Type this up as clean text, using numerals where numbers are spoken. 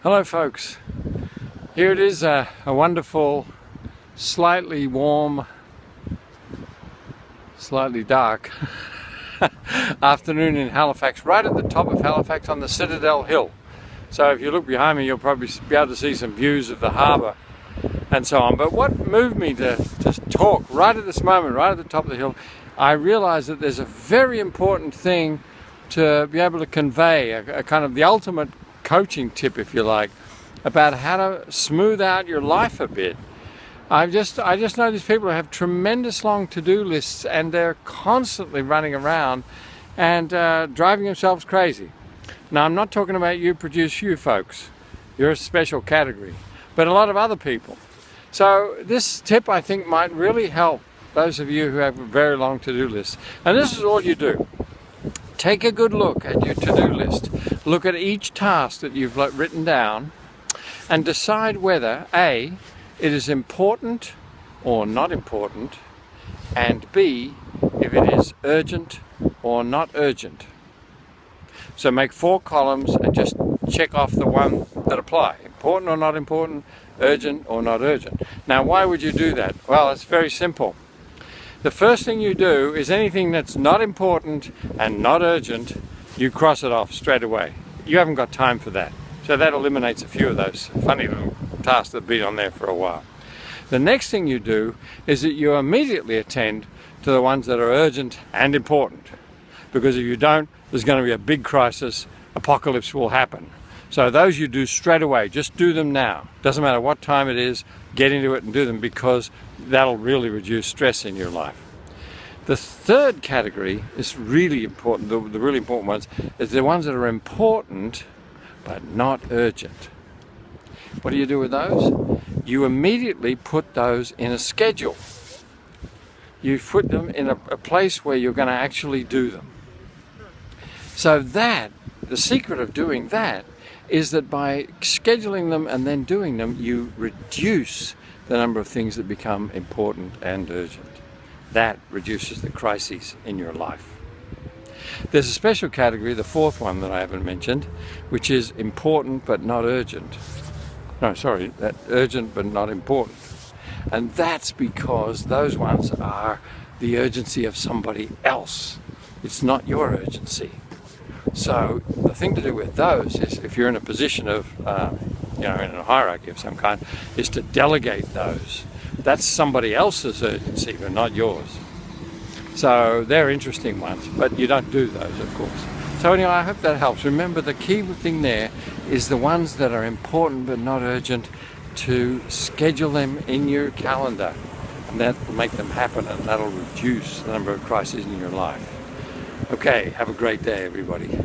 Hello folks, here it is, a wonderful, slightly warm, slightly dark afternoon in Halifax, right at the top of Halifax on the Citadel Hill. So if you look behind me, you'll probably be able to see some views of the harbour and so on. But what moved me to talk right at this moment, right at the top of the hill, I realised that there's a very important thing to be able to convey, a kind of the ultimate coaching tip, if you like, about how to smooth out your life a bit. I just know these people who have tremendous long to-do lists, and they're constantly running around and driving themselves crazy. Now, I'm not talking about you folks. You're a special category, but a lot of other people. So this tip, I think, might really help those of you who have a very long to-do list. And this is all you do. Take a good look at your to-do list. Look at each task that you've written down and decide whether A, it is important or not important, and B, if it is urgent or not urgent. So make 4 columns and just check off the one that apply. Important or not important, urgent or not urgent. Now, why would you do that? Well, it's very simple. The first thing you do is anything that's not important and not urgent, you cross it off straight away. You haven't got time for that. So that eliminates a few of those funny little tasks that have been on there for a while. The next thing you do is that you immediately attend to the ones that are urgent and important. Because if you don't, there's going to be a big crisis, apocalypse will happen. So those you do straight away, just do them now. Doesn't matter what time it is, get into it and do them, because that'll really reduce stress in your life. The third category is really important, the really important ones, is the ones that are important but not urgent. What do you do with those? You immediately put those in a schedule. You put them in a place where you're going to actually do them. So that, the secret of doing that, is that by scheduling them and then doing them, you reduce the number of things that become important and urgent. That reduces the crises in your life. There's a special category, the fourth one that I haven't mentioned, which is important but not urgent. No, sorry, that urgent but not important. And that's because those ones are the urgency of somebody else. It's not your urgency. So the thing to do with those is, if you're in a position of, in a hierarchy of some kind, is to delegate those. That's somebody else's urgency, but not yours. So they're interesting ones, but you don't do those, of course. So anyway, I hope that helps. Remember, the key thing there is the ones that are important but not urgent, to schedule them in your calendar. And that will make them happen, and that'll reduce the number of crises in your life. Okay, have a great day, everybody.